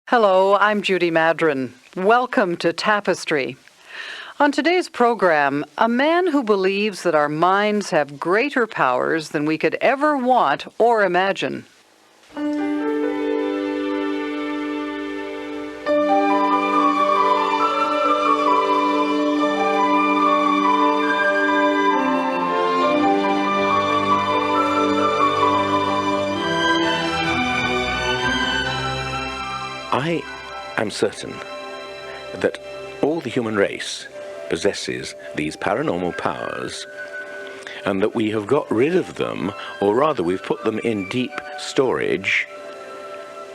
Hello, I'm Judy Madron. Welcome to Tapestry. On today's program, a man who believes that our minds have greater powers than we could ever want or imagine. I am certain that all the human race possesses these paranormal powers, and that we have got rid of them, or rather we've put them in deep storage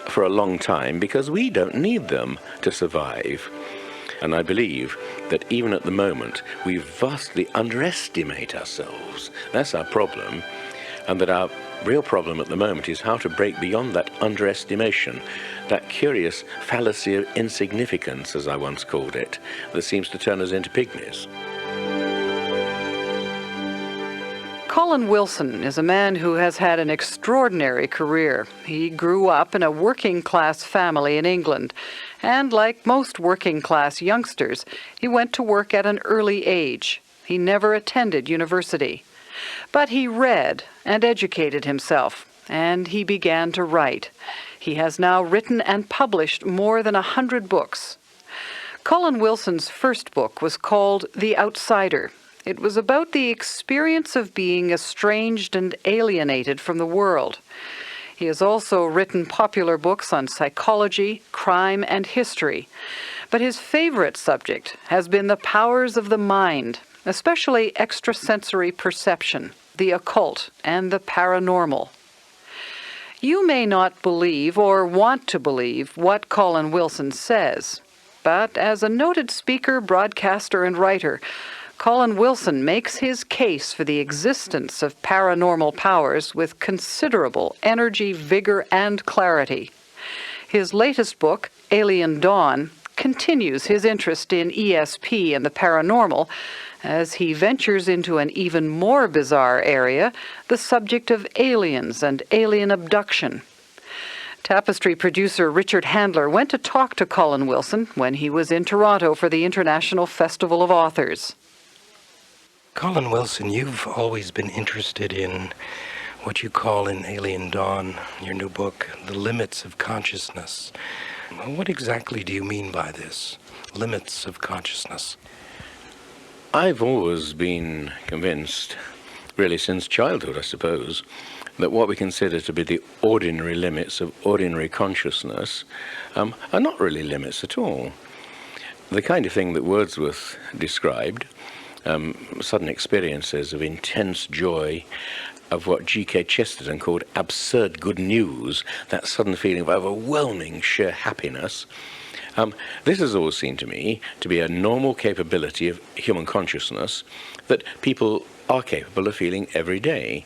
for a long time because we don't need them to survive. And I believe that even at the moment we vastly underestimate ourselves. That's our problem, and that our real problem at the moment is how to break beyond that underestimation, that curious fallacy of insignificance, as I once called it, that seems to turn us into pygmies. Colin Wilson is a man who has had an extraordinary career. He grew up in a working-class family in England, and like most working-class youngsters, he went to work at an early age. He never attended university. But he read and educated himself, and he began to write. He has now written and published more than 100 books. Colin Wilson's first book was called The Outsider. It was about the experience of being estranged and alienated from the world. He has also written popular books on psychology, crime, and history. But his favorite subject has been the powers of the mind, especially extrasensory perception, the occult, and the paranormal. You may not believe or want to believe what Colin Wilson says, but as a noted speaker, broadcaster, and writer, Colin Wilson makes his case for the existence of paranormal powers with considerable energy, vigor, and clarity. His latest book, Alien Dawn, continues his interest in ESP and the paranormal as he ventures into an even more bizarre area, the subject of aliens and alien abduction. Tapestry producer Richard Handler went to talk to Colin Wilson when he was in Toronto for the International Festival of Authors. Colin Wilson, you've always been interested in what you call in Alien Dawn, your new book, the limits of consciousness. What exactly do you mean by this, limits of consciousness? I've always been convinced, really since childhood I suppose, that what we consider to be the ordinary limits of ordinary consciousness are not really limits at all. The kind of thing that Wordsworth described, sudden experiences of intense joy, of what G.K. Chesterton called absurd good news, that sudden feeling of overwhelming sheer happiness. This has always seemed to me to be a normal capability of human consciousness that people are capable of feeling every day,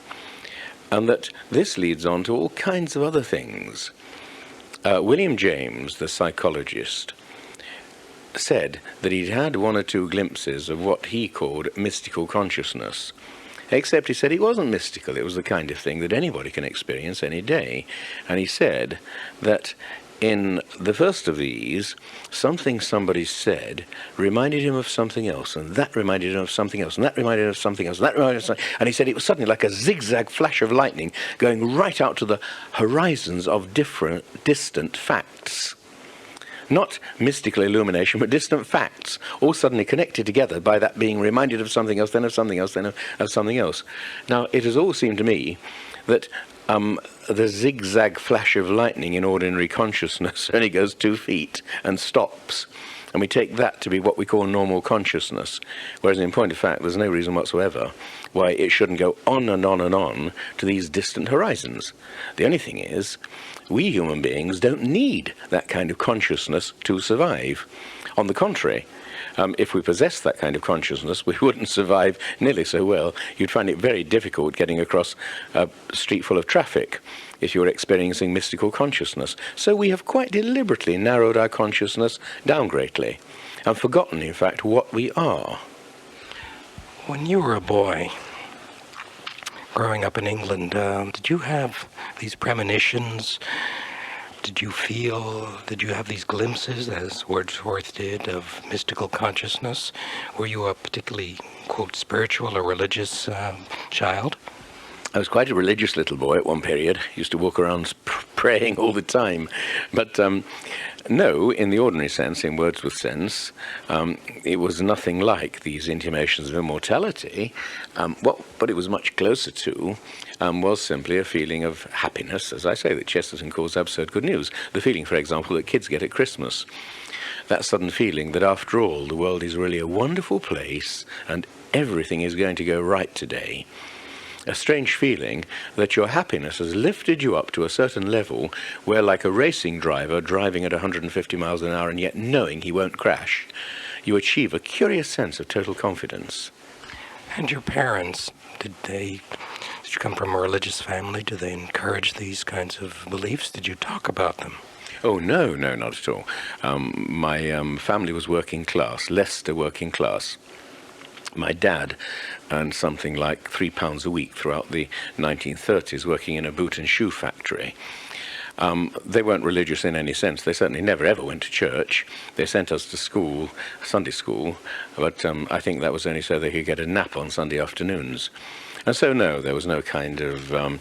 and that this leads on to all kinds of other things. William James, the psychologist, said that he'd had one or two glimpses of what he called mystical consciousness, except he said it wasn't mystical, it was the kind of thing that anybody can experience any day. And he said that in the first of these, something somebody said reminded him of something else, and that reminded him of something else, and that reminded him of something else, and that reminded him of something. And he said it was suddenly like a zigzag flash of lightning going right out to the horizons of different, distant facts. Not mystical illumination, but distant facts, all suddenly connected together by that being reminded of something else, then of something else, then of something else. Now, it has all seemed to me that the zigzag flash of lightning in ordinary consciousness only goes 2 feet and stops. And we take that to be what we call normal consciousness. Whereas in point of fact, there's no reason whatsoever why it shouldn't go on and on and on to these distant horizons. The only thing is, we human beings don't need that kind of consciousness to survive. On the contrary, if we possessed that kind of consciousness, we wouldn't survive nearly so well. You'd find it very difficult getting across a street full of traffic if you were experiencing mystical consciousness. So we have quite deliberately narrowed our consciousness down greatly and forgotten, in fact, what we are. When you were a boy, growing up in England, did you have these premonitions? did you have these glimpses, as Wordsworth did, of mystical consciousness? Were you a particularly, quote, spiritual or religious child? I was quite a religious little boy at one period. Used to walk around praying all the time. But no, in the ordinary sense, in Wordsworth's sense, it was nothing like these intimations of immortality. What it was much closer to was simply a feeling of happiness, as I say, that Chesterton calls absurd good news. The feeling, for example, that kids get at Christmas. That sudden feeling that, after all, the world is really a wonderful place and everything is going to go right today. A strange feeling that your happiness has lifted you up to a certain level where, like a racing driver driving at 150 miles an hour and yet knowing he won't crash, you achieve a curious sense of total confidence. And your parents, did you come from a religious family? Did they encourage these kinds of beliefs? Did you talk about them? Oh, no, not at all. My family was working class, Leicester working class. My dad earned something like £3 a week throughout the 1930s, working in a boot and shoe factory. They weren't religious in any sense. They certainly never ever went to church. They sent us to school, Sunday school, but I think that was only so they could get a nap on Sunday afternoons. And so, no, there was no kind of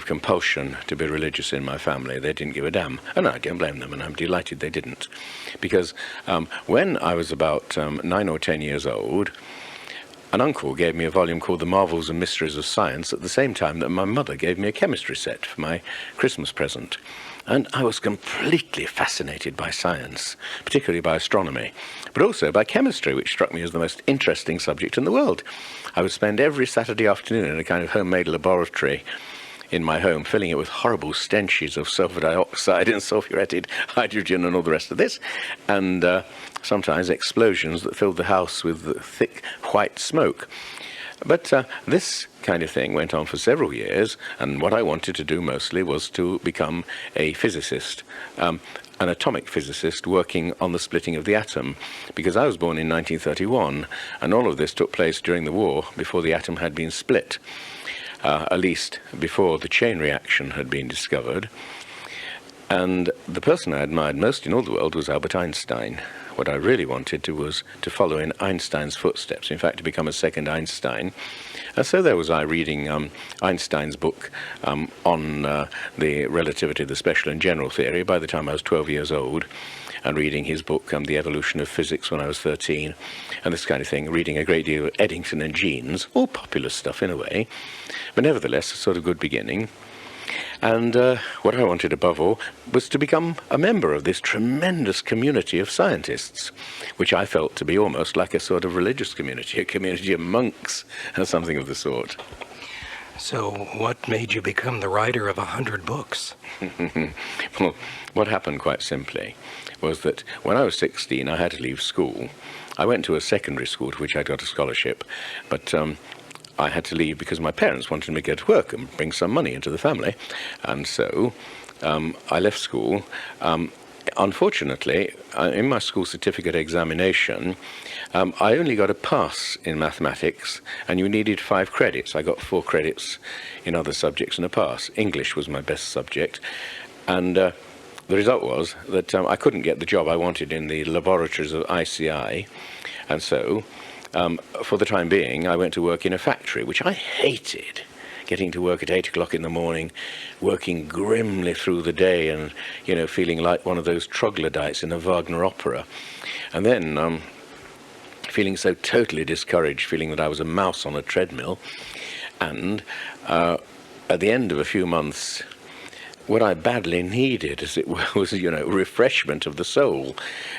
compulsion to be religious in my family. They didn't give a damn. And I don't blame them, and I'm delighted they didn't. Because when I was about 9 or 10 years old, an uncle gave me a volume called The Marvels and Mysteries of Science at the same time that my mother gave me a chemistry set for my Christmas present. And I was completely fascinated by science, particularly by astronomy, but also by chemistry, which struck me as the most interesting subject in the world. I would spend every Saturday afternoon in a kind of homemade laboratory in my home, filling it with horrible stenches of sulfur dioxide and sulfuretted hydrogen and all the rest of this, and sometimes explosions that filled the house with thick white smoke. But this kind of thing went on for several years, and what I wanted to do mostly was to become a physicist, an atomic physicist working on the splitting of the atom, because I was born in 1931, and all of this took place during the war, before the atom had been split, at least before the chain reaction had been discovered. And the person I admired most in all the world was Albert Einstein. What I really wanted was to follow in Einstein's footsteps, in fact, to become a second Einstein. And so there was I reading Einstein's book on the relativity of the special and general theory by the time I was 12 years old, and reading his book, The Evolution of Physics, when I was 13, and this kind of thing, reading a great deal of Eddington and Jeans, all popular stuff in a way, but nevertheless a sort of good beginning. And what I wanted above all was to become a member of this tremendous community of scientists, which I felt to be almost like a sort of religious community, a community of monks, or something of the sort. So what made you become the writer of 100 books? Well, what happened quite simply was that when I was 16, I had to leave school. I went to a secondary school to which I got a scholarship, but I had to leave because my parents wanted me to go to work and bring some money into the family. And so I left school. Unfortunately, in my school certificate examination, I only got a pass in mathematics, and you needed 5 credits. I got 4 credits in other subjects and a pass. English was my best subject. And the result was that I couldn't get the job I wanted in the laboratories of ICI. And so, for the time being, I went to work in a factory, which I hated. Getting to work at 8 o'clock in the morning, working grimly through the day, and, feeling like one of those troglodytes in a Wagner opera. And then feeling so totally discouraged, feeling that I was a mouse on a treadmill. And at the end of a few months, what I badly needed, as it were, was, refreshment of the soul.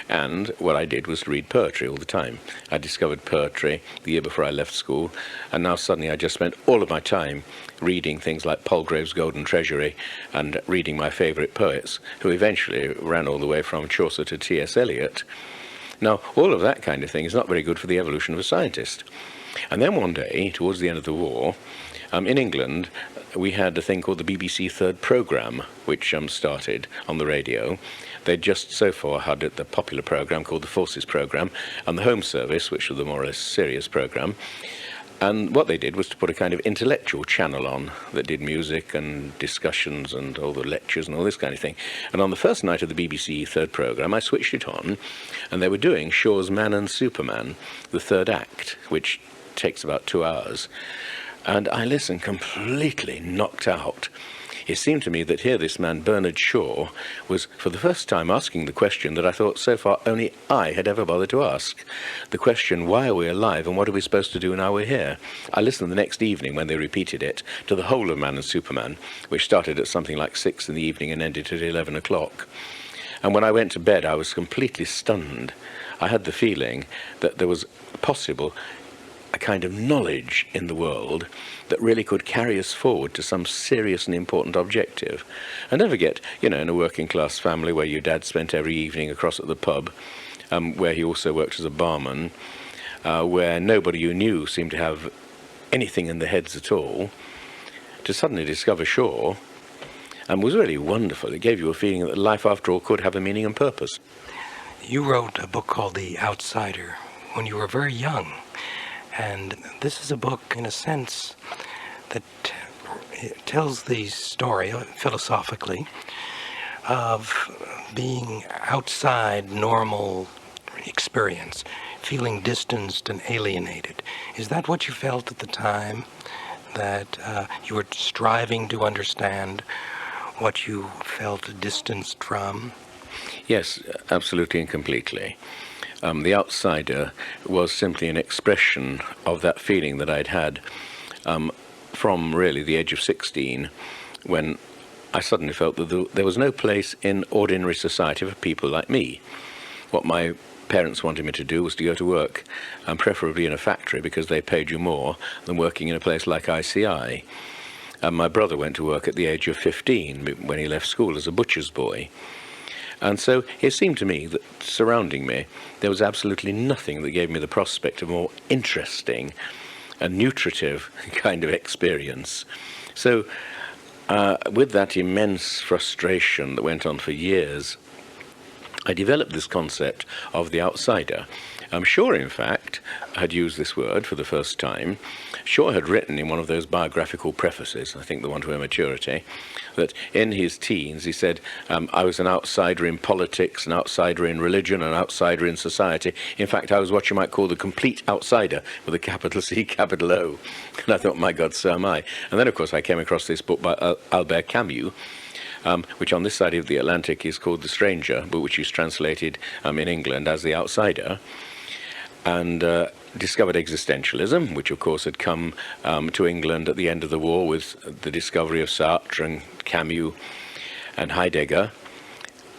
And what I did was read poetry all the time. I discovered poetry the year before I left school, and now suddenly I just spent all of my time reading things like Palgrave's Golden Treasury and reading my favourite poets, who eventually ran all the way from Chaucer to T.S. Eliot. Now, all of that kind of thing is not very good for the evolution of a scientist. And then one day, towards the end of the war, in England, we had a thing called the BBC Third Programme, which started on the radio. They'd just so far had the popular programme called the Forces Programme, and the Home Service, which was the more or less serious programme. And what they did was to put a kind of intellectual channel on that did music and discussions and all the lectures and all this kind of thing. And on the first night of the BBC third programme, I switched it on, and they were doing Shaw's Man and Superman, the third act, which takes about 2 hours. And I listened completely knocked out. It seemed to me that here this man, Bernard Shaw, was for the first time asking the question that I thought so far only I had ever bothered to ask. The question, why are we alive and what are we supposed to do now we're here? I listened the next evening when they repeated it to the whole of Man and Superman, which started at something like 6 in the evening and ended at 11 o'clock. And when I went to bed, I was completely stunned. I had the feeling that there was possible a kind of knowledge in the world that really could carry us forward to some serious and important objective. And don't forget, in a working class family where your dad spent every evening across at the pub, where he also worked as a barman, where nobody you knew seemed to have anything in their heads at all, to suddenly discover Shaw was really wonderful. It gave you a feeling that life after all could have a meaning and purpose. You wrote a book called The Outsider when you were very young. And this is a book, in a sense, that tells the story, philosophically, of being outside normal experience, feeling distanced and alienated. Is that what you felt at the time, that you were striving to understand what you felt distanced from? Yes, absolutely and completely. The Outsider was simply an expression of that feeling that I'd had from really the age of 16, when I suddenly felt that there was no place in ordinary society for people like me. What my parents wanted me to do was to go to work, and preferably in a factory because they paid you more than working in a place like ICI. My brother went to work at the age of 15 when he left school as a butcher's boy. And so it seemed to me that surrounding me, there was absolutely nothing that gave me the prospect of a more interesting and nutritive kind of experience. So with that immense frustration that went on for years, I developed this concept of the outsider. Shaw, in fact, had used this word for the first time. Shaw had written in one of those biographical prefaces, I think the one to Immaturity, that in his teens he said, I was an outsider in politics, an outsider in religion, an outsider in society. In fact, I was what you might call the complete outsider, with a capital C, capital O. And I thought, my God, so am I. And then, of course, I came across this book by Albert Camus, which on this side of the Atlantic is called The Stranger, but which is translated in England as The Outsider, and discovered existentialism, which of course had come to England at the end of the war with the discovery of Sartre and Camus and Heidegger,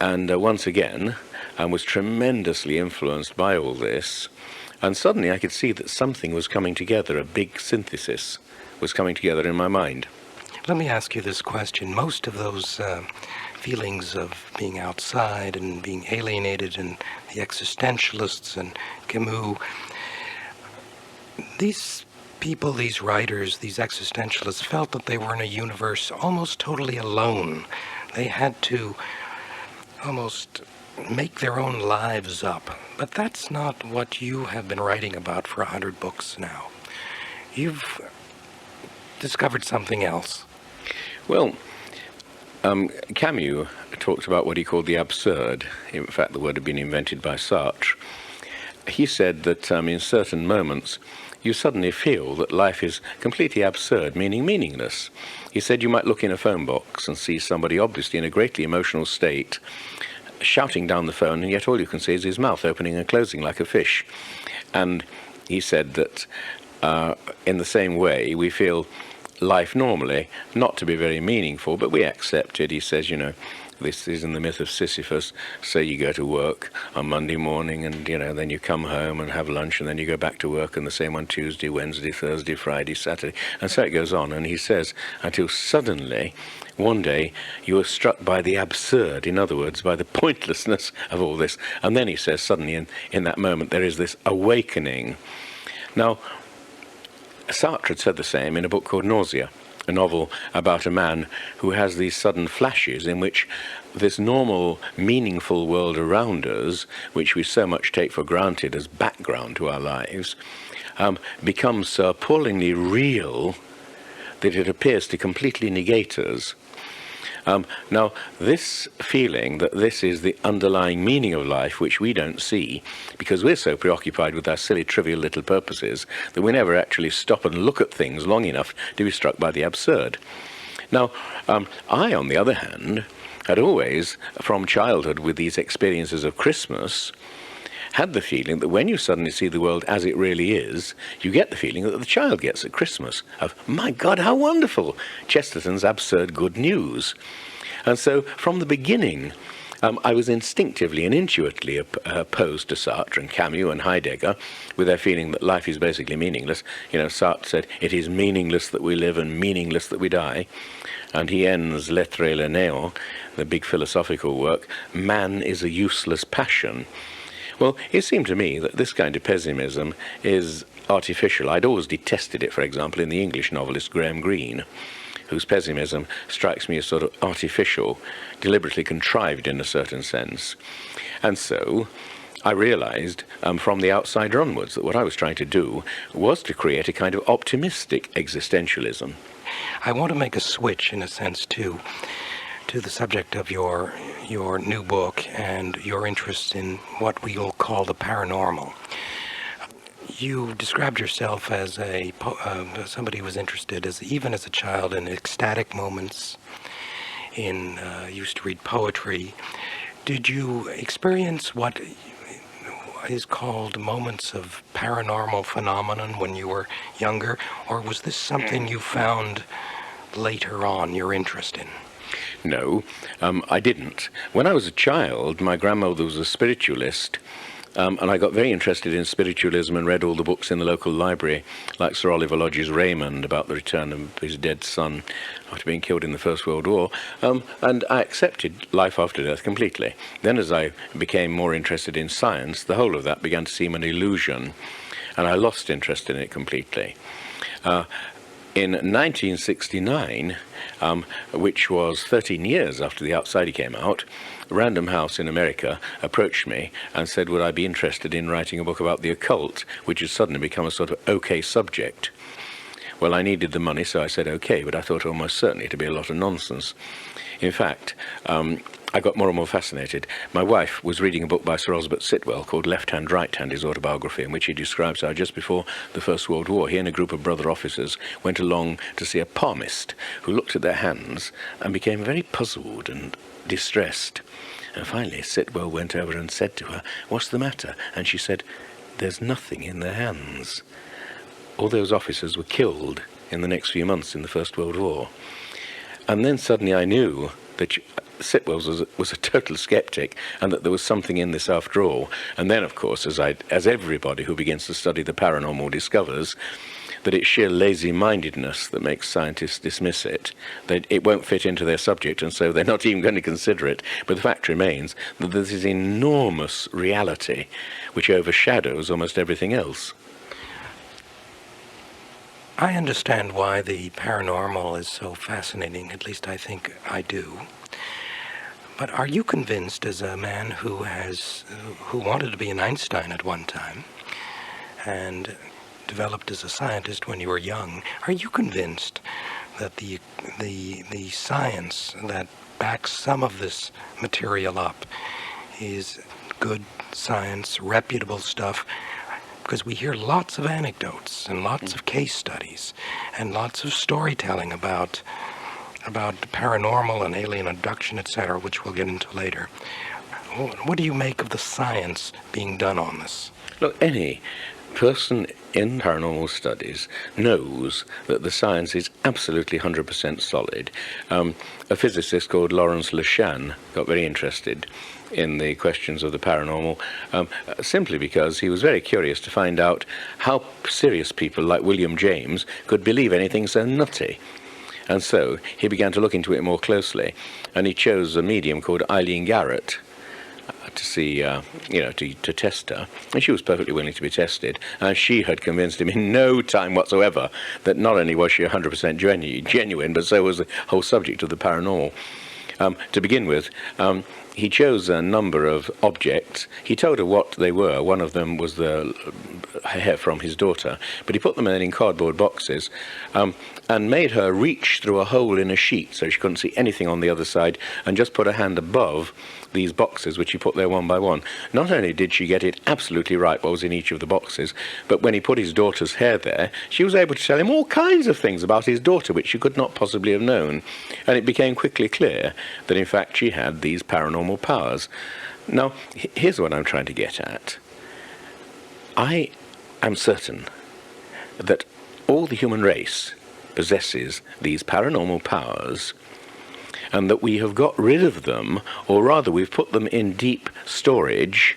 and once again was tremendously influenced by all this. And suddenly I could see that something was coming together, a big synthesis was coming together in my mind. Let me ask you this question. Most of those feelings of being outside and being alienated, and the existentialists and Camus, these people, these writers, these existentialists felt that they were in a universe almost totally alone. They had to almost make their own lives up. But that's not what you have been writing about for 100 books now. You've discovered something else. Well, Camus talked about what he called the absurd. In fact, the word had been invented by Sartre. He said that in certain moments you suddenly feel that life is completely absurd, meaning meaningless. He said you might look in a phone box and see somebody obviously in a greatly emotional state shouting down the phone, and yet all you can see is his mouth opening and closing like a fish. And he said that in the same way we feel life normally not to be very meaningful, but we accept it. He says, this is in the myth of Sisyphus. Say you go to work on Monday morning, and then you come home and have lunch, and then you go back to work, and the same on Tuesday, Wednesday, Thursday, Friday, Saturday, and so it goes on. And he says, until suddenly one day you are struck by the absurd, in other words, by the pointlessness of all this. And then he says, suddenly in that moment there is this awakening. Now, Sartre had said the same in a book called Nausea, a novel about a man who has these sudden flashes in which this normal, meaningful world around us, which we so much take for granted as background to our lives, becomes so appallingly real that it appears to completely negate us. Now, this feeling that this is the underlying meaning of life, which we don't see, because we're so preoccupied with our silly, trivial little purposes, that we never actually stop and look at things long enough to be struck by the absurd. Now, I, on the other hand, had always, from childhood, with these experiences of Christmas, had the feeling that when you suddenly see the world as it really is, you get the feeling that the child gets at Christmas of, my God, how wonderful! Chesterton's absurd good news. And so, from the beginning, I was instinctively and intuitively opposed to Sartre and Camus and Heidegger, with their feeling that life is basically meaningless. You know, Sartre said, it is meaningless that we live and meaningless that we die. And he ends L'Être et le Néant, the big philosophical work, man is a useless passion. Well, it seemed to me that this kind of pessimism is artificial. I'd always detested it, for example, in the English novelist Graham Greene, whose pessimism strikes me as sort of artificial, deliberately contrived in a certain sense. And so I realized from the outsider onwards that what I was trying to do was to create a kind of optimistic existentialism. I want to make a switch, in a sense, to the subject of your new book and your interest in what we'll call the paranormal. You described yourself as somebody who was interested, even as a child, in ecstatic moments. Used to read poetry. Did you experience what is called moments of paranormal phenomenon when you were younger, or was this something you found later on your interest in? No, I didn't. When I was a child, my grandmother was a spiritualist, and I got very interested in spiritualism and read all the books in the local library, like Sir Oliver Lodge's Raymond, about the return of his dead son after being killed in the First World War, and I accepted life after death completely. Then as I became more interested in science, the whole of that began to seem an illusion, and I lost interest in it completely. In 1969, which was 13 years after The Outsider came out, Random House in America approached me and said, would I be interested in writing a book about the occult, which had suddenly become a sort of okay subject. Well, I needed the money, so I said okay, but I thought almost certainly to be a lot of nonsense. In fact, I got more and more fascinated. My wife was reading a book by Sir Osbert Sitwell called Left Hand, Right Hand, his autobiography, in which he describes how just before the First World War, he and a group of brother officers went along to see a palmist who looked at their hands and became very puzzled and distressed. And finally, Sitwell went over and said to her, what's the matter? And she said, there's nothing in their hands. All those officers were killed in the next few months in the First World War. And then suddenly I knew that Sitwell was a total skeptic, and that there was something in this after all. And then, of course, as everybody who begins to study the paranormal discovers, that it's sheer lazy-mindedness that makes scientists dismiss it. That it won't fit into their subject, and so they're not even going to consider it. But the fact remains that there's this enormous reality which overshadows almost everything else. I understand why the paranormal is so fascinating, at least I think I do. But are you convinced, as a man who wanted to be an Einstein at one time and developed as a scientist when you were young, are you convinced that the science that backs some of this material up is good science, reputable stuff? Because we hear lots of anecdotes and lots of case studies and lots of storytelling about the paranormal and alien abduction, etc., which we'll get into later. What do you make of the science being done on this? Look, any person in paranormal studies knows that the science is absolutely 100% solid. A physicist called Lawrence Lechan got very interested in the questions of the paranormal, simply because he was very curious to find out how serious people like William James could believe anything so nutty. And so he began to look into it more closely, and he chose a medium called Eileen Garrett to see, to test her. And she was perfectly willing to be tested. And she had convinced him in no time whatsoever that not only was she 100% genuine, but so was the whole subject of the paranormal. To begin with, he chose a number of objects. He told her what they were. One of them was the hair from his daughter, but he put them in cardboard boxes and made her reach through a hole in a sheet so she couldn't see anything on the other side, and just put her hand above these boxes, which he put there one by one. Not only did she get it absolutely right what was in each of the boxes, but when he put his daughter's hair there, she was able to tell him all kinds of things about his daughter which she could not possibly have known. And it became quickly clear that in fact she had these paranormal powers. Now, here's what I'm trying to get at. I am certain that all the human race possesses these paranormal powers, and that we have got rid of them, or rather we've put them in deep storage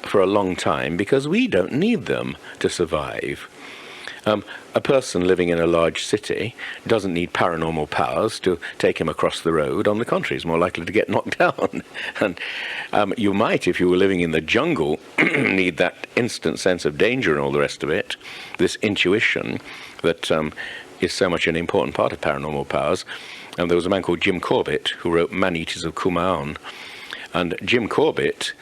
for a long time because we don't need them to survive. A person living in a large city doesn't need paranormal powers to take him across the road. On the contrary, he's more likely to get knocked down. And you might, if you were living in the jungle, need that instant sense of danger and all the rest of it, this intuition that is so much an important part of paranormal powers. And there was a man called Jim Corbett who wrote Man-Eaters of Kumaon. And Jim Corbett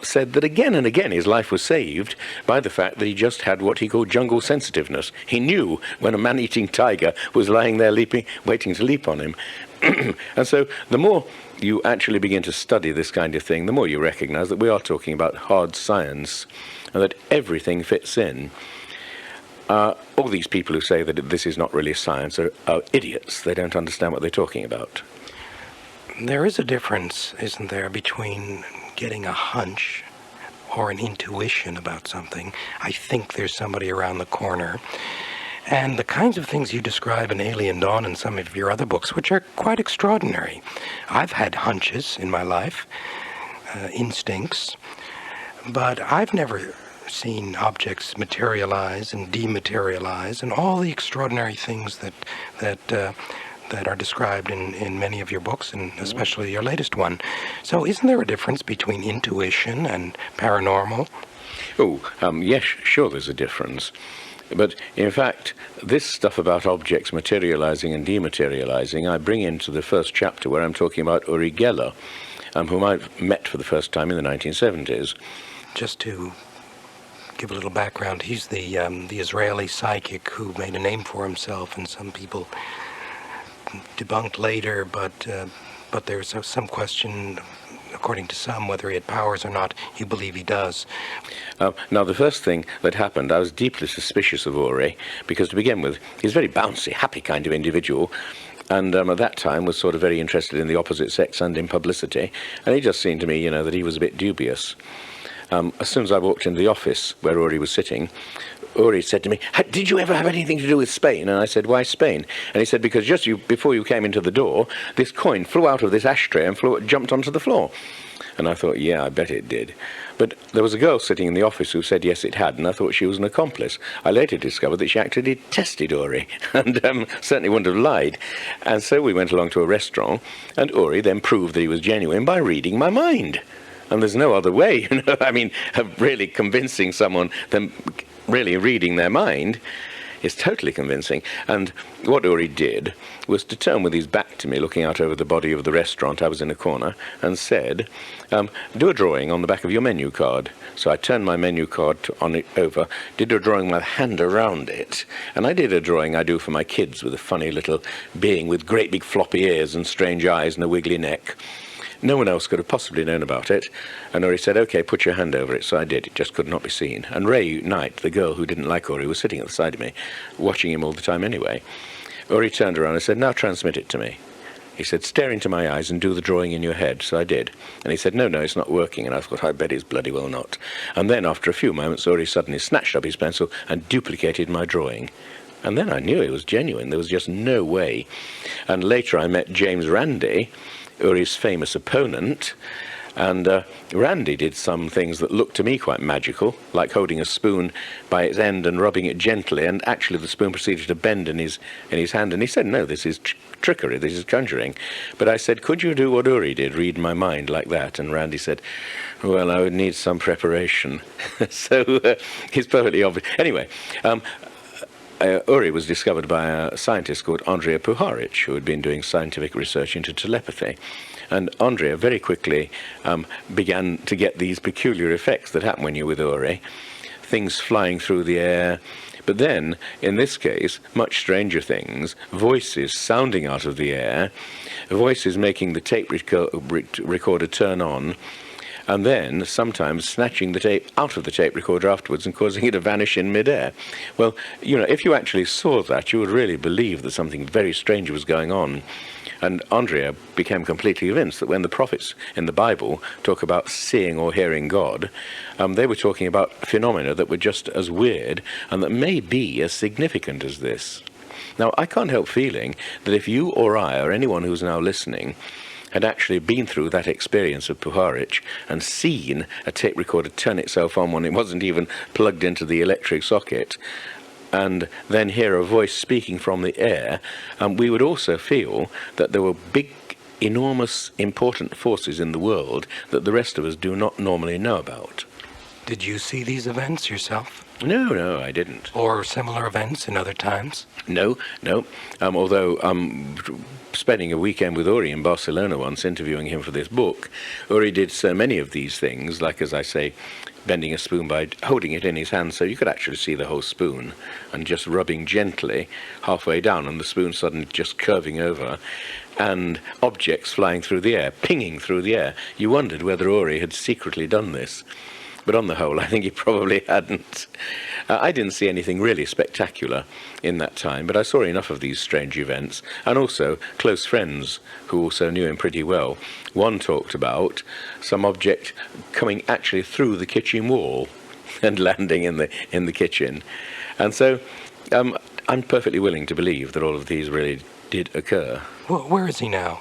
said that again and again his life was saved by the fact that he just had what he called jungle sensitiveness. He knew when a man-eating tiger was lying there waiting to leap on him. And so the more you actually begin to study this kind of thing, the more you recognize that we are talking about hard science and that everything fits in. All these people who say that this is not really science are idiots. They don't understand what they're talking about. There is a difference, isn't there, between getting a hunch or an intuition about something. I think there's somebody around the corner. And the kinds of things you describe in Alien Dawn and some of your other books, which are quite extraordinary. I've had hunches in my life, instincts, but I've never seen objects materialize and dematerialize and all the extraordinary things that are described in many of your books, and especially your latest one. So isn't there a difference between intuition and paranormal? Yes, sure there's a difference. But in fact, this stuff about objects materializing and dematerializing, I bring into the first chapter where I'm talking about Uri Geller, whom I met for the first time in the 1970s. Just to give a little background, he's the Israeli psychic who made a name for himself, and some people debunked later, but there's some question, according to some, whether he had powers or not. You believe he does. Now, the first thing that happened, I was deeply suspicious of Uri, because to begin with, he's a very bouncy, happy kind of individual, and at that time was sort of very interested in the opposite sex and in publicity, and it just seemed to me, that he was a bit dubious. As soon as I walked into the office where Uri was sitting, Uri said to me, "Did you ever have anything to do with Spain?" And I said, "Why Spain?" And he said, "Because just before you came into the door, this coin flew out of this ashtray and jumped onto the floor." And I thought, yeah, I bet it did. But there was a girl sitting in the office who said yes, it had, and I thought she was an accomplice. I later discovered that she actually tested Uri, and certainly wouldn't have lied. And so we went along to a restaurant, and Uri then proved that he was genuine by reading my mind. And there's no other way, of really convincing someone than really reading their mind is totally convincing. And what Uri did was to turn with his back to me, looking out over the body of the restaurant. I was in a corner, and said, "Do a drawing on the back of your menu card." So I turned my menu card on it over, did a drawing with a hand around it, and I did a drawing I do for my kids with a funny little being with great big floppy ears and strange eyes and a wiggly neck. No one else could have possibly known about it. And Uri said, "Okay, put your hand over it." So I did. It just could not be seen. And Ray Knight, the girl who didn't like Uri, was sitting at the side of me, watching him all the time anyway. Uri turned around and said, "Now transmit it to me." He said, "Stare into my eyes and do the drawing in your head." So I did. And he said, no, it's not working. And I thought, I bet it's bloody well not. And then after a few moments, Uri suddenly snatched up his pencil and duplicated my drawing. And then I knew it was genuine. There was just no way. And later I met James Randi, Uri's famous opponent, And Randy did some things that looked to me quite magical, like holding a spoon by its end and rubbing it gently, and actually the spoon proceeded to bend in his hand, and he said, no, this is trickery, this is conjuring. But I said, could you do what Uri did, read my mind like that? And Randy said, well, I would need some preparation. So it's perfectly obvious. Anyway, Uri was discovered by a scientist called Andrija Puharic, who had been doing scientific research into telepathy. And Andrija very quickly began to get these peculiar effects that happen when you're with Uri, things flying through the air. But then, in this case, much stranger things, voices sounding out of the air, voices making the tape recorder turn on, and then sometimes snatching the tape out of the tape recorder afterwards and causing it to vanish in midair. Well, if you actually saw that, you would really believe that something very strange was going on. And Andrija became completely convinced that when the prophets in the Bible talk about seeing or hearing God, they were talking about phenomena that were just as weird and that may be as significant as this. Now, I can't help feeling that if you or I or anyone who's now listening had actually been through that experience of Puharic and seen a tape recorder turn itself on when it wasn't even plugged into the electric socket, and then hear a voice speaking from the air, we would also feel that there were big, enormous, important forces in the world that the rest of us do not normally know about. Did you see these events yourself? No, I didn't. Or similar events in other times? No. Although spending a weekend with Uri in Barcelona once, interviewing him for this book, Uri did so many of these things, like, as I say, bending a spoon by holding it in his hand so you could actually see the whole spoon, and just rubbing gently halfway down and the spoon suddenly just curving over, and objects flying through the air, pinging through the air. You wondered whether Uri had secretly done this. But on the whole, I think he probably hadn't. I didn't see anything really spectacular in that time, but I saw enough of these strange events, and also close friends who also knew him pretty well. One talked about some object coming actually through the kitchen wall and landing in the kitchen. And so I'm perfectly willing to believe that all of these really did occur. Well, where is he now?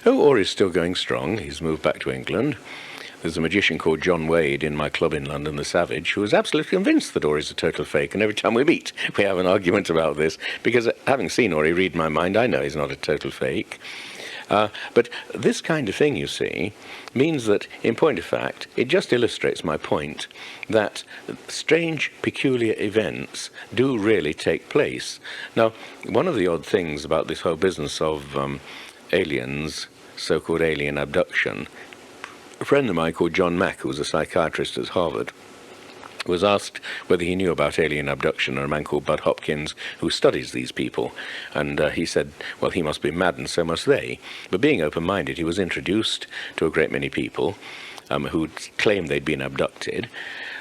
Oh, Uri's still going strong. He's moved back to England. There's a magician called John Wade in my club in London, The Savage, who is absolutely convinced that Uri's a total fake, and every time we meet, we have an argument about this, because having seen Uri read my mind, I know he's not a total fake. But this kind of thing, you see, means that, in point of fact, it just illustrates my point that strange, peculiar events do really take place. Now, one of the odd things about this whole business of aliens, so-called alien abduction, a friend of mine called John Mack, who was a psychiatrist at Harvard, was asked whether he knew about alien abduction, and a man called Bud Hopkins, who studies these people. And he said, well, he must be mad, and so must they. But being open-minded, he was introduced to a great many people who claimed they'd been abducted.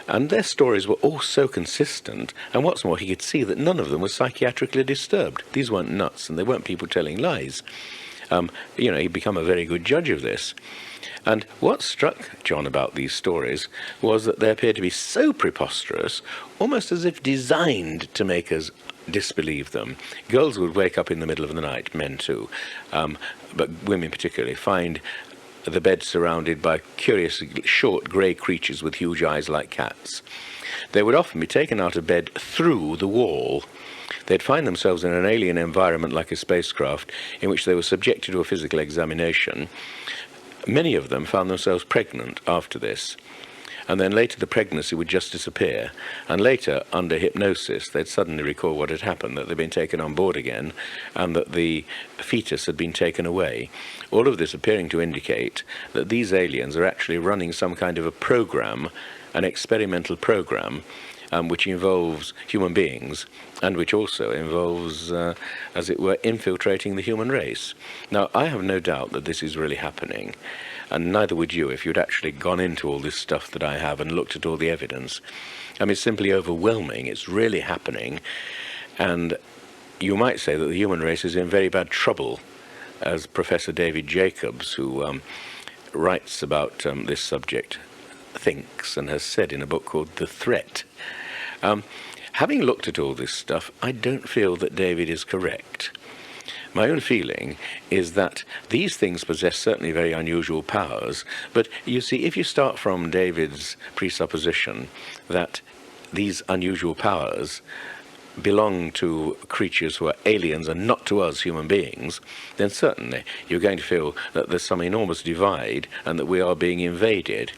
And their stories were all so consistent. And what's more, he could see that none of them was psychiatrically disturbed. These weren't nuts, and they weren't people telling lies. He'd become a very good judge of this. And what struck John about these stories was that they appeared to be so preposterous, almost as if designed to make us disbelieve them. Girls would wake up in the middle of the night, men too, but women particularly, find the bed surrounded by curious short grey creatures with huge eyes like cats. They would often be taken out of bed through the wall. They'd find themselves in an alien environment like a spacecraft, in which they were subjected to a physical examination. Many of them found themselves pregnant after this, and then later the pregnancy would just disappear, and later, under hypnosis, they'd suddenly recall what had happened, that they'd been taken on board again, and that the fetus had been taken away. All of this appearing to indicate that these aliens are actually running some kind of a program, an experimental program, which involves human beings, and which also involves, as it were, infiltrating the human race. Now, I have no doubt that this is really happening, and neither would you if you'd actually gone into all this stuff that I have and looked at all the evidence. It's simply overwhelming. It's really happening, and you might say that the human race is in very bad trouble, as Professor David Jacobs, who writes about this subject, thinks and has said in a book called The Threat. Having looked at all this stuff, I don't feel that David is correct. my own feeling is that these things possess certainly very unusual powers, but you see, if you start from David's presupposition that these unusual powers belong to creatures who are aliens and not to us human beings, then certainly you're going to feel that there's some enormous divide and that we are being invaded.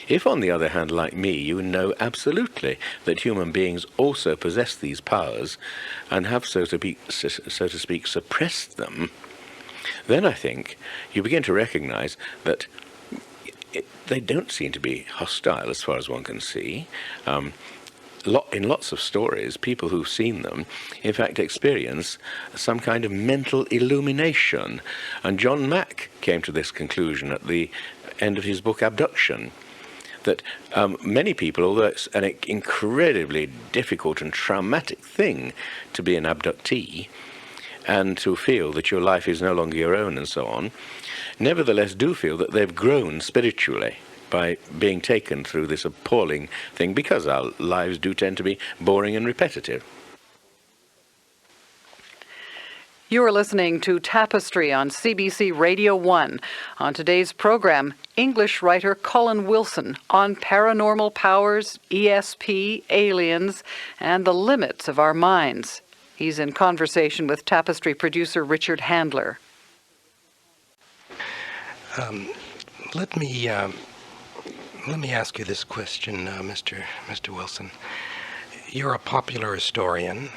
If, on the other hand, like me, you know absolutely that human beings also possess these powers and have, so to speak, suppressed them, then I think you begin to recognize that they don't seem to be hostile as far as one can see. In lots of stories, people who've seen them, in fact, experience some kind of mental illumination. And John Mack came to this conclusion at the end of his book, Abduction, that many people, although it's an incredibly difficult and traumatic thing to be an abductee and to feel that your life is no longer your own and so on, nevertheless do feel that they've grown spiritually by being taken through this appalling thing, because our lives do tend to be boring and repetitive. You are listening to Tapestry on CBC Radio 1. On today's program, English writer Colin Wilson on paranormal powers, ESP, aliens, and the limits of our minds. He's in conversation with Tapestry producer Richard Handler. Let me ask you this question, Mr. Wilson. You're a popular historian.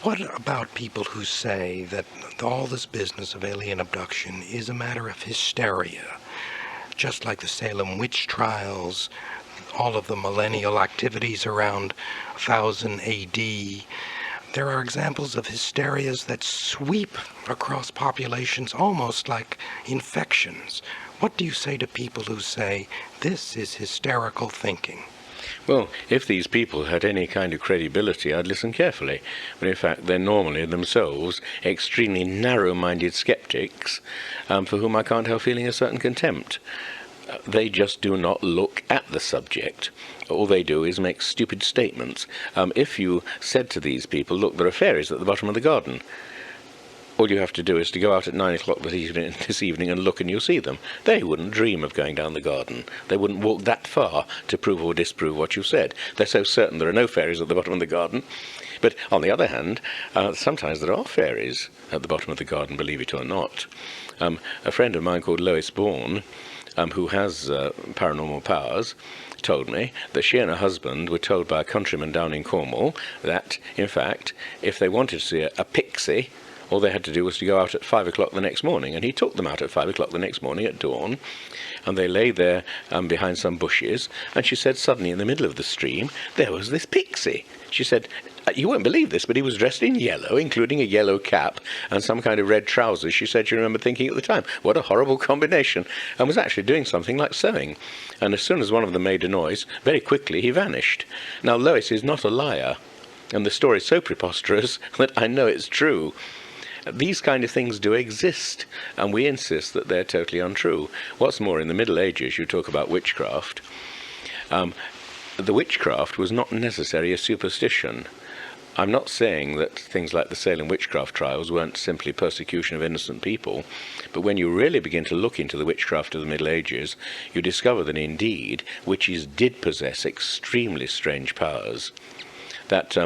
What about people who say that all this business of alien abduction is a matter of hysteria, just like the Salem witch trials, all of the millennial activities around 1000 AD? There are examples of hysterias that sweep across populations almost like infections. What do you say to people who say this is hysterical thinking? Well, if these people had any kind of credibility, I'd listen carefully. But in fact, they're normally themselves extremely narrow-minded skeptics for whom I can't help feeling a certain contempt. They just do not look at the subject. All they do is make stupid statements. If you said to these people, look, there are fairies at the bottom of the garden, all you have to do is to go out at 9 o'clock this evening and look and you'll see them. They wouldn't dream of going down the garden. They wouldn't walk that far to prove or disprove what you said. They're so certain there are no fairies at the bottom of the garden. But on the other hand, sometimes there are fairies at the bottom of the garden, believe it or not. A friend of mine called Lois Bourne, who has paranormal powers, told me that she and her husband were told by a countryman down in Cornwall that, in fact, if they wanted to see a pixie, all they had to do was to go out at 5 o'clock the next morning, and he took them out at 5 o'clock the next morning at dawn, and they lay there behind some bushes, and she said suddenly in the middle of the stream there was this pixie. She said, you won't believe this, but he was dressed in yellow, including a yellow cap and some kind of red trousers. She said she remembered thinking at the time, what a horrible combination, and was actually doing something like sewing. And as soon as one of them made a noise, very quickly he vanished. Now Lois is not a liar, and the story is so preposterous that I know it's true. These kind of things do exist, and we insist that they're totally untrue. What's more, in the Middle Ages, you talk about witchcraft. The witchcraft was not necessarily a superstition. I'm not saying that things like the Salem witchcraft trials weren't simply persecution of innocent people, but when you really begin to look into the witchcraft of the Middle Ages, you discover that indeed witches did possess extremely strange powers. That,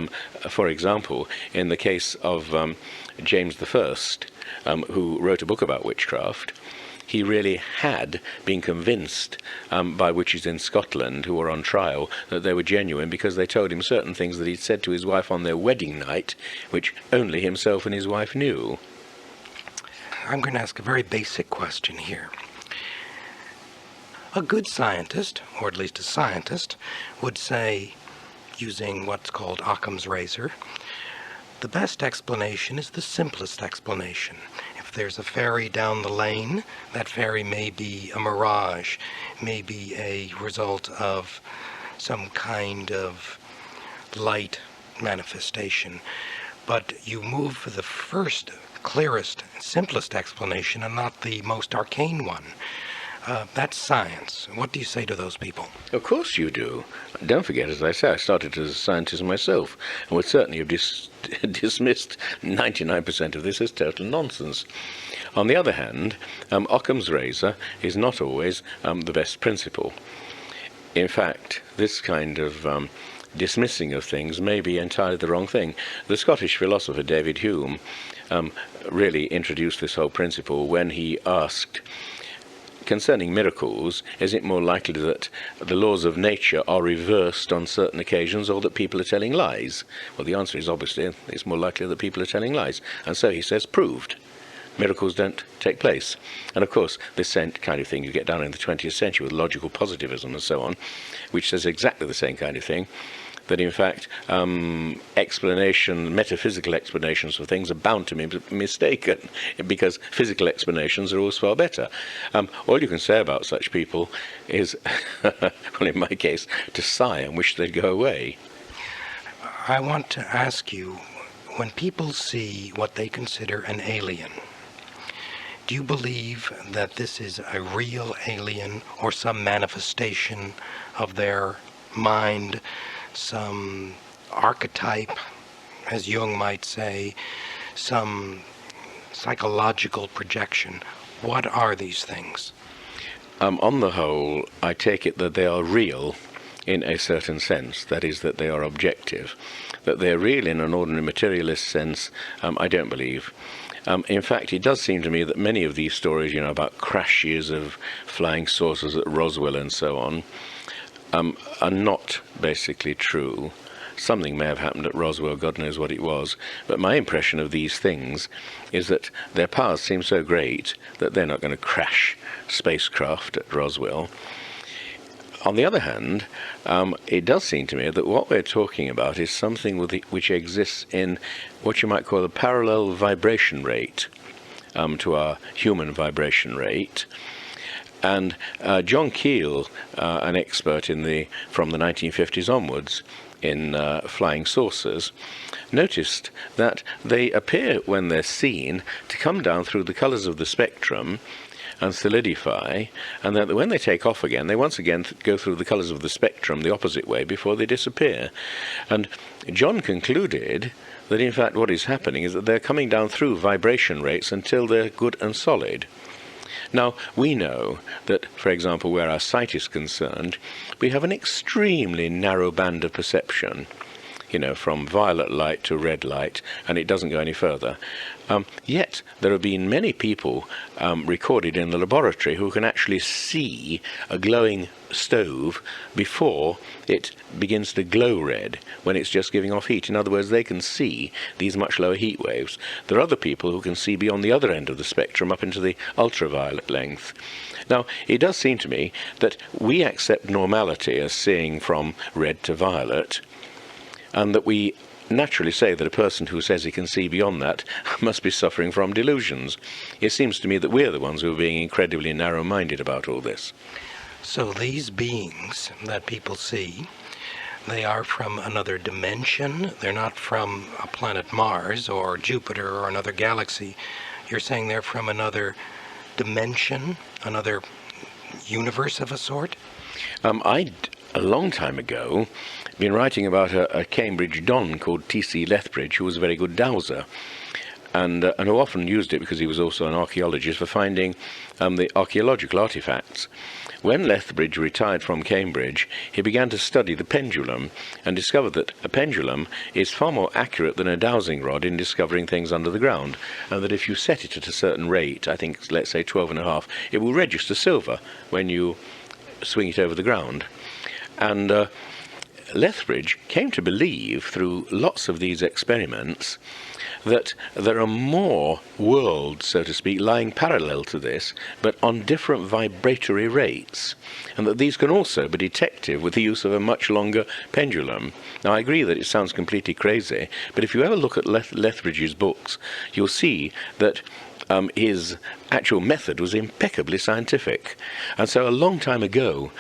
for example, in the case of James I, who wrote a book about witchcraft, he really had been convinced by witches in Scotland who were on trial that they were genuine, because they told him certain things that he'd said to his wife on their wedding night, which only himself and his wife knew. I'm going to ask a very basic question here. A good scientist, or at least a scientist, would say, using what's called Occam's razor, the best explanation is the simplest explanation. If there's a fairy down the lane, that fairy may be a mirage, may be a result of some kind of light manifestation. But you move for the first, clearest, simplest explanation and not the most arcane one. That's science. What do you say to those people? Of course you do. Don't forget, as I say, I started as a scientist myself, and would certainly have dismissed 99% of this as total nonsense. On the other hand, Occam's razor is not always the best principle. In fact, this kind of dismissing of things may be entirely the wrong thing. The Scottish philosopher David Hume really introduced this whole principle when he asked, concerning miracles, is it more likely that the laws of nature are reversed on certain occasions, or that people are telling lies? Well, the answer is obviously it's more likely that people are telling lies. And so he says, proved. Miracles don't take place. And of course, this kind of thing you get down in the 20th century with logical positivism and so on, which says exactly the same kind of thing, that in fact metaphysical explanations for things are bound to be mistaken, because physical explanations are always far better. All you can say about such people is, well, in my case, to sigh and wish they'd go away. I want to ask you, when people see what they consider an alien, do you believe that this is a real alien or some manifestation of their mind, some archetype, as Jung might say, some psychological projection? What are these things? On the whole, I take it that they are real in a certain sense, that is, that they are objective. That they're real in an ordinary materialist sense, I don't believe. In fact, it does seem to me that many of these stories, about crashes of flying saucers at Roswell and so on, are not basically true. Something may have happened at Roswell, God knows what it was, but my impression of these things is that their powers seem so great that they're not going to crash spacecraft at Roswell. On the other hand, it does seem to me that what we're talking about is something which exists in what you might call a parallel vibration rate to our human vibration rate. And John Keel, an expert from the 1950s onwards in flying saucers, noticed that they appear, when they're seen, to come down through the colors of the spectrum and solidify, and that when they take off again, they once again go through the colors of the spectrum the opposite way before they disappear. And John concluded that in fact what is happening is that they're coming down through vibration rates until they're good and solid. Now, we know that, for example, where our sight is concerned, we have an extremely narrow band of perception, from violet light to red light, and it doesn't go any further. Yet there have been many people recorded in the laboratory who can actually see a glowing stove before it begins to glow red, when it's just giving off heat. In other words, they can see these much lower heat waves. There are other people who can see beyond the other end of the spectrum up into the ultraviolet length. Now, it does seem to me that we accept normality as seeing from red to violet, and that we naturally say that a person who says he can see beyond that must be suffering from delusions. It seems to me that we're the ones who are being incredibly narrow-minded about all this. So these beings that people see, they are from another dimension. They're not from a planet Mars or Jupiter or another galaxy. You're saying they're from another dimension, another universe of a sort? I'd, a long time ago, been writing about a Cambridge Don called T.C. Lethbridge, who was a very good dowser, and who often used it, because he was also an archaeologist, for finding the archaeological artifacts. When Lethbridge retired from Cambridge, he began to study the pendulum and discovered that a pendulum is far more accurate than a dowsing rod in discovering things under the ground, and that if you set it at a certain rate, I think, let's say 12.5, it will register silver when you swing it over the ground. And Lethbridge came to believe, through lots of these experiments, that there are more worlds, so to speak, lying parallel to this, but on different vibratory rates, and that these can also be detected with the use of a much longer pendulum. Now, I agree that it sounds completely crazy, but if you ever look at Lethbridge's books, you'll see that his actual method was impeccably scientific. And so a long time ago,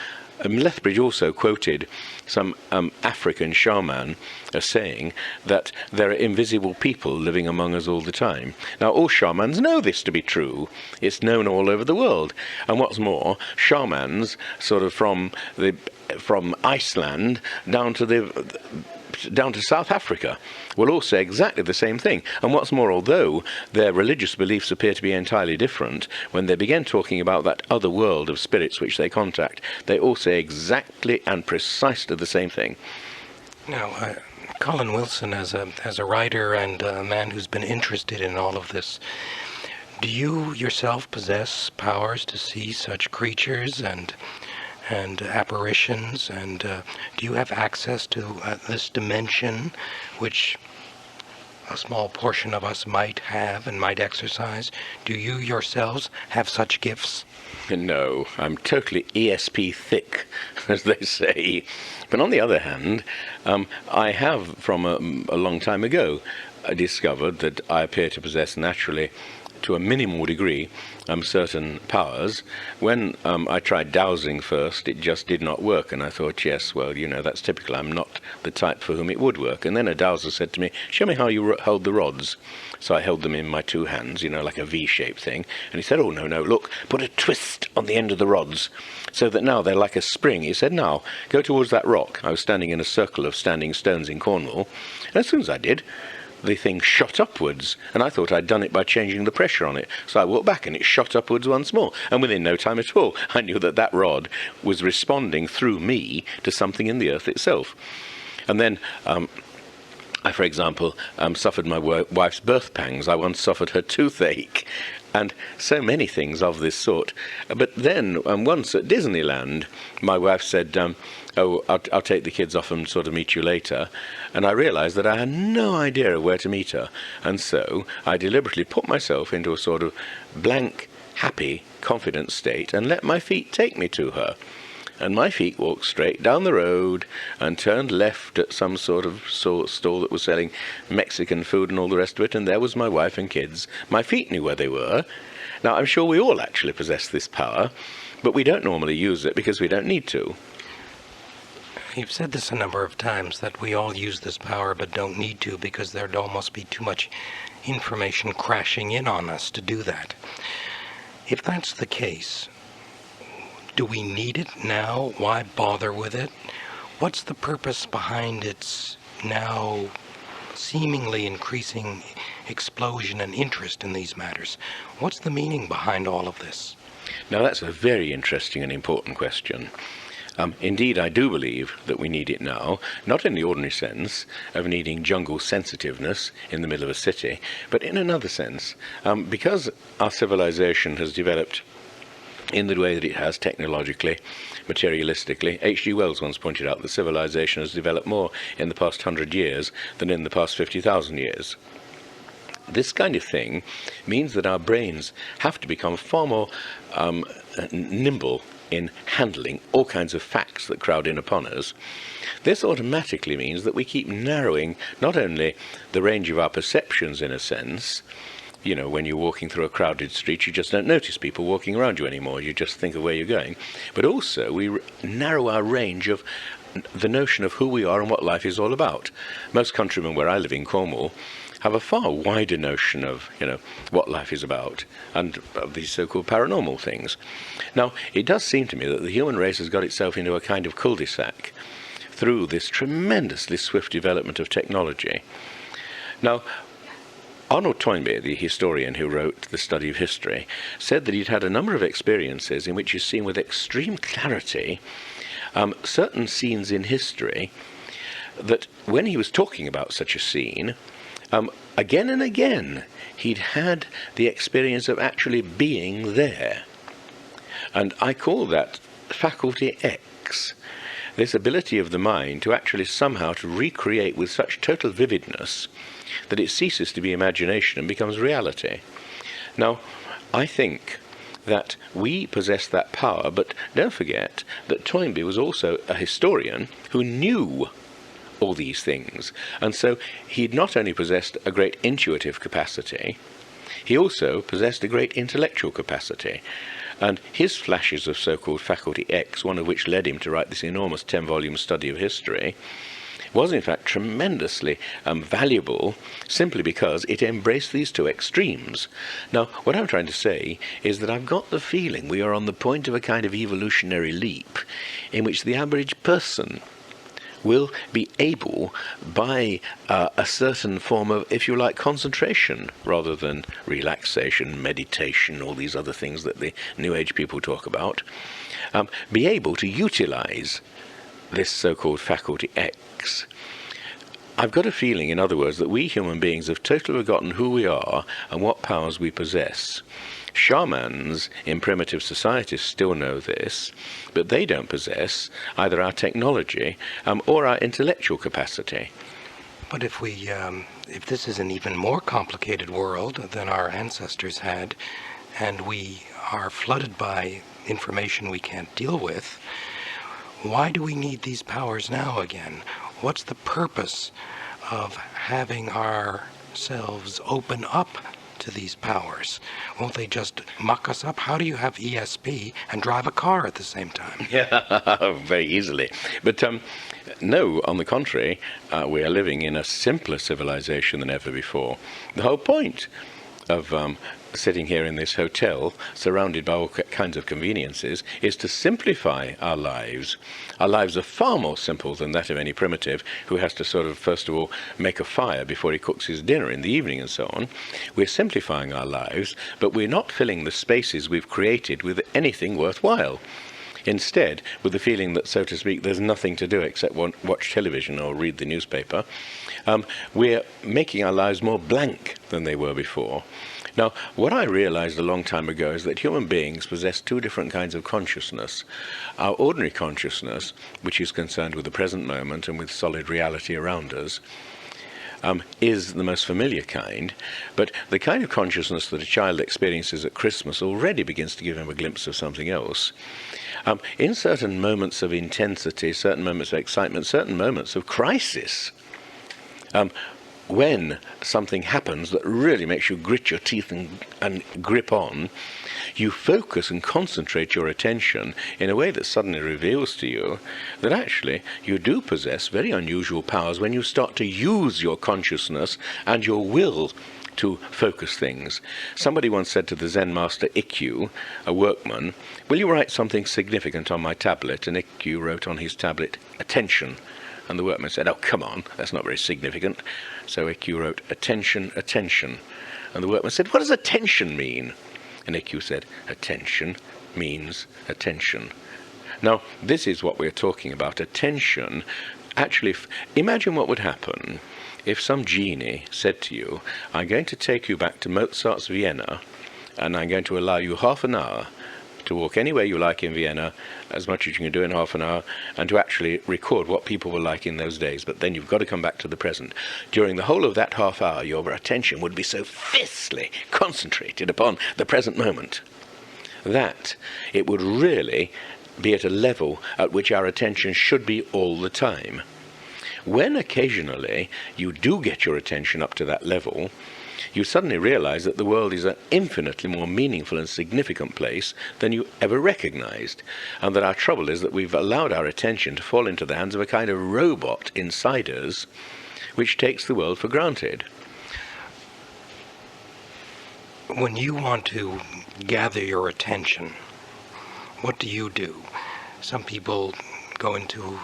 Lethbridge also quoted some African shaman as saying that there are invisible people living among us all the time. Now, all shamans know this to be true. It's known all over the world. And what's more, shamans, sort of from Iceland down to South Africa, will all say exactly the same thing. And what's more, although their religious beliefs appear to be entirely different, when they begin talking about that other world of spirits which they contact, they all say exactly and precisely the same thing. Now, Colin Wilson, as a writer and a man who's been interested in all of this, do you yourself possess powers to see such creatures and apparitions, and do you have access to this dimension which a small portion of us might have and might exercise? Do you yourselves have such gifts? No, I'm totally ESP thick, as they say. But on the other hand, I have, from a long time ago, discovered that I appear to possess naturally, to a minimal degree, certain powers. When I tried dowsing first, it just did not work, and I thought, yes, well, that's typical. I'm not the type for whom it would work. And then a dowser said to me, show me how you hold the rods. So I held them in my two hands, like a V-shaped thing. And he said, oh, no, look, put a twist on the end of the rods, so that now they're like a spring. He said, now, go towards that rock. I was standing in a circle of standing stones in Cornwall, and as soon as I did, the thing shot upwards, and I thought I'd done it by changing the pressure on it. So I walked back, and it shot upwards once more, and within no time at all, I knew that rod was responding through me to something in the earth itself. And then I, for example, suffered my wife's birth pangs. I once suffered her toothache, and so many things of this sort. But then, once at Disneyland, my wife said, oh, I'll take the kids off and sort of meet you later. And I realized that I had no idea of where to meet her. And so I deliberately put myself into a sort of blank, happy, confident state and let my feet take me to her. And my feet walked straight down the road and turned left at some sort of stall that was selling Mexican food and all the rest of it, and there was my wife and kids. My feet knew where they were. Now, I'm sure we all actually possess this power, but we don't normally use it because we don't need to. You've said this a number of times, that we all use this power but don't need to because there'd almost be too much information crashing in on us to do that. If that's the case, do we need it now? Why bother with it? What's the purpose behind its now seemingly increasing explosion and interest in these matters? What's the meaning behind all of this? Now, that's a very interesting and important question. Indeed, I do believe that we need it now, not in the ordinary sense of needing jungle sensitiveness in the middle of a city, but in another sense, because our civilization has developed in the way that it has technologically, materialistically. H.G. Wells once pointed out that civilization has developed more in the past 100 years than in the past 50,000 years. This kind of thing means that our brains have to become far more nimble in handling all kinds of facts that crowd in upon us. This automatically means that we keep narrowing not only the range of our perceptions in a sense. When you're walking through a crowded street, you just don't notice people walking around you anymore. You just think of where you're going. But also, we narrow our range of the notion of who we are and what life is all about. Most countrymen where I live in Cornwall have a far wider notion of, what life is about and of these so-called paranormal things. Now, it does seem to me that the human race has got itself into a kind of cul-de-sac through this tremendously swift development of technology. Now, Arnold Toynbee, the historian who wrote The Study of History, said that he'd had a number of experiences in which he's seen with extreme clarity certain scenes in history that when he was talking about such a scene, again and again, he'd had the experience of actually being there. And I call that faculty X, this ability of the mind to actually somehow to recreate with such total vividness that it ceases to be imagination and becomes reality. Now, I think that we possess that power, but don't forget that Toynbee was also a historian who knew all these things. And so he'd not only possessed a great intuitive capacity, he also possessed a great intellectual capacity. And his flashes of so-called Faculty X, one of which led him to write this enormous 10-volume study of history, was in fact tremendously valuable simply because it embraced these two extremes. Now, what I'm trying to say is that I've got the feeling we are on the point of a kind of evolutionary leap in which the average person will be able, by a certain form of, if you like, concentration, rather than relaxation, meditation, all these other things that the New Age people talk about, be able to utilize this so-called Faculty X. I've got a feeling, in other words, that we human beings have totally forgotten who we are and what powers we possess. Shamans in primitive societies still know this, but they don't possess either our technology or our intellectual capacity. But if this is an even more complicated world than our ancestors had, and we are flooded by information we can't deal with, why do we need these powers now again? What's the purpose of having ourselves open up to these powers? Won't they just muck us up? How do you have ESP and drive a car at the same time? Yeah, very easily. But no, on the contrary, we are living in a simpler civilization than ever before. The whole point of sitting here in this hotel, surrounded by all kinds of conveniences, is to simplify our lives. Our lives are far more simple than that of any primitive who has to sort of, first of all, make a fire before he cooks his dinner in the evening and so on. We're simplifying our lives, but we're not filling the spaces we've created with anything worthwhile. Instead, with the feeling that, so to speak, there's nothing to do except watch television or read the newspaper, we're making our lives more blank than they were before. Now, what I realized a long time ago is that human beings possess two different kinds of consciousness. Our ordinary consciousness, which is concerned with the present moment and with solid reality around us, is the most familiar kind, but the kind of consciousness that a child experiences at Christmas already begins to give him a glimpse of something else. In certain moments of intensity, certain moments of excitement, certain moments of crisis, when something happens that really makes you grit your teeth and grip on, you focus and concentrate your attention in a way that suddenly reveals to you that actually you do possess very unusual powers when you start to use your consciousness and your will to focus things. Somebody once said to the Zen master Ikkyu, a workman, "Will you write something significant on my tablet?" And Ikkyu wrote on his tablet, "Attention." And the workman said, "Oh, come on, that's not very significant." So Ikkyu wrote, "Attention, attention." And the workman said, "What does attention mean?" And Ikkyu said, "Attention means attention." Now, this is what we're talking about. Attention, actually, imagine what would happen if some genie said to you, "I'm going to take you back to Mozart's Vienna, and I'm going to allow you half an hour to walk anywhere you like in Vienna, as much as you can do in half an hour, and to actually record what people were like in those days. But then you've got to come back to the present. During the whole of that half hour, your attention would be so fiercely concentrated upon the present moment that it would really be at a level at which our attention should be all the time. When occasionally you do get your attention up to that level, you suddenly realize that the world is an infinitely more meaningful and significant place than you ever recognized, and that our trouble is that we've allowed our attention to fall into the hands of a kind of robot inside us, which takes the world for granted. When you want to gather your attention, what do you do? Some people go into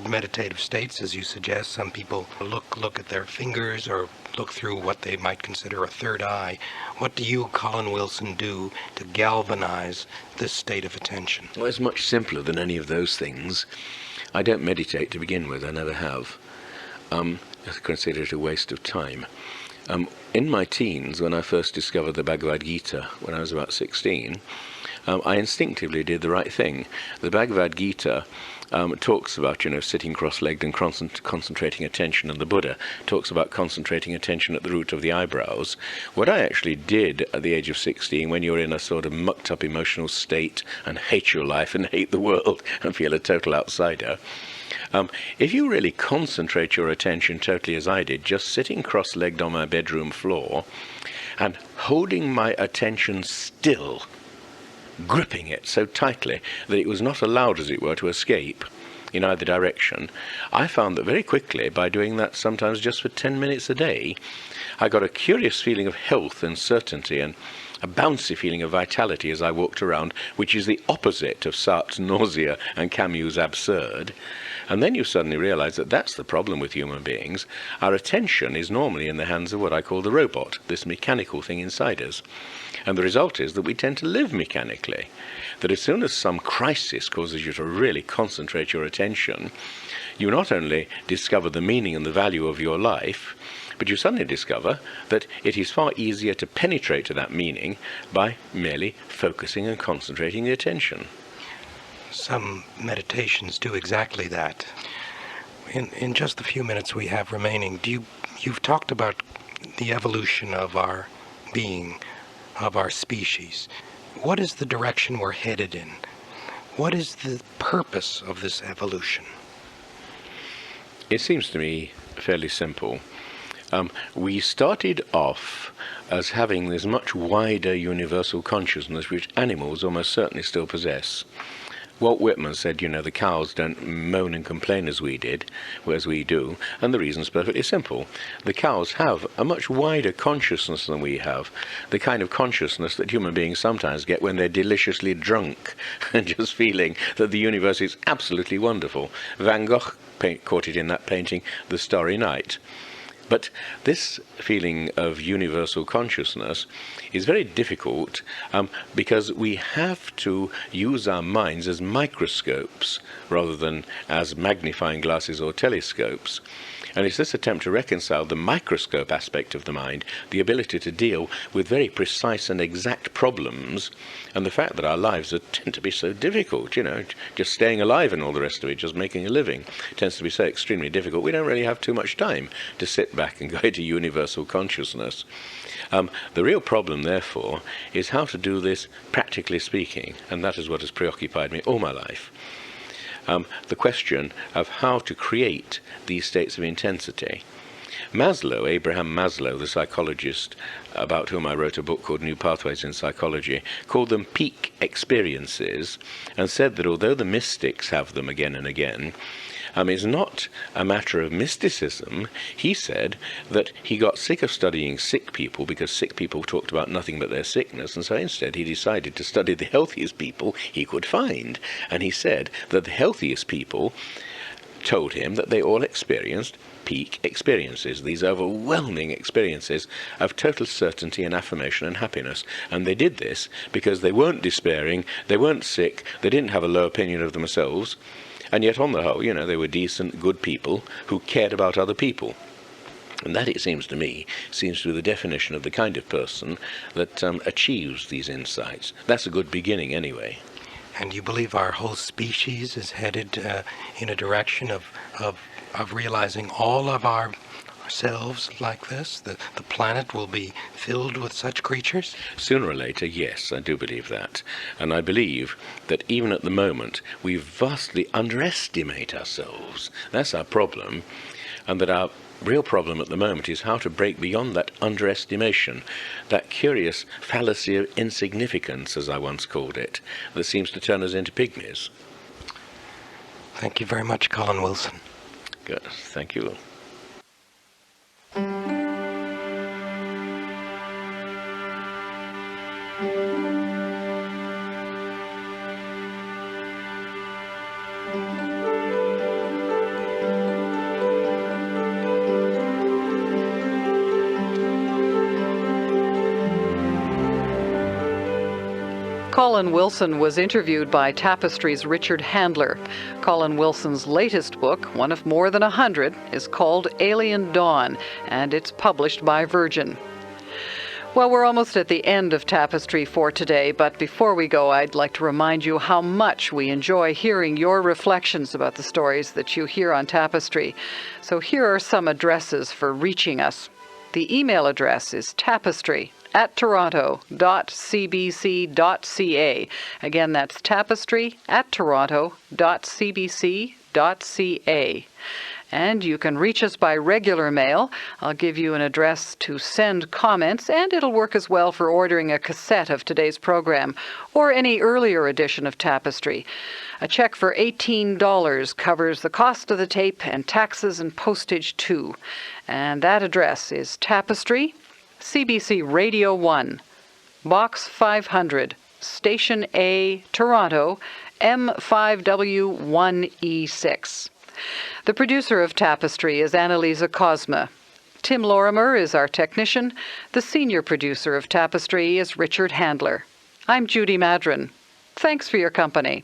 meditative states, as you suggest. Some people look at their fingers or look through what they might consider a third eye. What do you, Colin Wilson, do to galvanize this state of attention? Well, it's much simpler than any of those things. I don't meditate to begin with. I never have. I consider it a waste of time. In my teens, when I first discovered the Bhagavad Gita, when I was about 16, I instinctively did the right thing. The Bhagavad Gita talks about, sitting cross-legged and concentrating attention, and the Buddha talks about concentrating attention at the root of the eyebrows. What I actually did at the age of 16, when you're in a sort of mucked-up emotional state and hate your life and hate the world and feel a total outsider, if you really concentrate your attention totally as I did, just sitting cross-legged on my bedroom floor and holding my attention still gripping it so tightly that it was not allowed, as it were, to escape in either direction. I found that very quickly, by doing that sometimes just for 10 minutes a day, I got a curious feeling of health and certainty and a bouncy feeling of vitality as I walked around, which is the opposite of Sartre's nausea and Camus' absurd. And then you suddenly realize that that's the problem with human beings. Our attention is normally in the hands of what I call the robot, this mechanical thing inside us. And the result is that we tend to live mechanically. That as soon as some crisis causes you to really concentrate your attention, you not only discover the meaning and the value of your life, but you suddenly discover that it is far easier to penetrate to that meaning by merely focusing and concentrating the attention. Some meditations do exactly that. In just the few minutes we have remaining, you've talked about the evolution of our being, of our species. What is the direction we're headed in? What is the purpose of this evolution? It seems to me fairly simple. We started off as having this much wider universal consciousness which animals almost certainly still possess. Walt Whitman said, the cows don't moan and complain as we did, as we do, and the reason's perfectly simple. The cows have a much wider consciousness than we have, the kind of consciousness that human beings sometimes get when they're deliciously drunk and just feeling that the universe is absolutely wonderful. Van Gogh caught it in that painting, The Starry Night. But this feeling of universal consciousness is very difficult because we have to use our minds as microscopes rather than as magnifying glasses or telescopes. And it's this attempt to reconcile the microscope aspect of the mind, the ability to deal with very precise and exact problems, and the fact that our lives tend to be so difficult, just staying alive and all the rest of it, just making a living, tends to be so extremely difficult. We don't really have too much time to sit back and go into universal consciousness. The real problem, therefore, is how to do this practically speaking, and that is what has preoccupied me all my life. The question of how to create these states of intensity. Abraham Maslow, the psychologist about whom I wrote a book called New Pathways in Psychology, called them peak experiences and said that although the mystics have them again and again, it's not a matter of mysticism. He said that he got sick of studying sick people because sick people talked about nothing but their sickness, and so instead he decided to study the healthiest people he could find. And he said that the healthiest people told him that they all experienced peak experiences, these overwhelming experiences of total certainty and affirmation and happiness. And they did this because they weren't despairing, they weren't sick, they didn't have a low opinion of themselves, and yet on the whole, they were decent, good people who cared about other people. And that, it seems to me, seems to be the definition of the kind of person that achieves these insights. That's a good beginning anyway. And you believe our whole species is headed in a direction of realizing all of ourselves like this? The planet will be filled with such creatures? Sooner or later, yes, I do believe that. And I believe that even at the moment, we vastly underestimate ourselves. That's our problem. And that our real problem at the moment is how to break beyond that underestimation, that curious fallacy of insignificance, as I once called it, that seems to turn us into pygmies. Thank you very much, Colin Wilson. Good. Thank you. Colin Wilson was interviewed by Tapestry's Richard Handler. Colin Wilson's latest book, one of more than 100, is called Alien Dawn, and it's published by Virgin. Well, we're almost at the end of Tapestry for today, but before we go, I'd like to remind you how much we enjoy hearing your reflections about the stories that you hear on Tapestry. So here are some addresses for reaching us. The email address is tapestry@toronto.cbc.ca. Again, that's tapestry@toronto.cbc.ca. And you can reach us by regular mail. I'll give you an address to send comments, and it'll work as well for ordering a cassette of today's program or any earlier edition of Tapestry. A check for $18 covers the cost of the tape and taxes and postage too. And that address is Tapestry, CBC Radio 1, Box 500, Station A, Toronto, M5W1E6. The producer of Tapestry is Annalisa Cosma. Tim Lorimer is our technician. The senior producer of Tapestry is Richard Handler. I'm Judy Madron. Thanks for your company.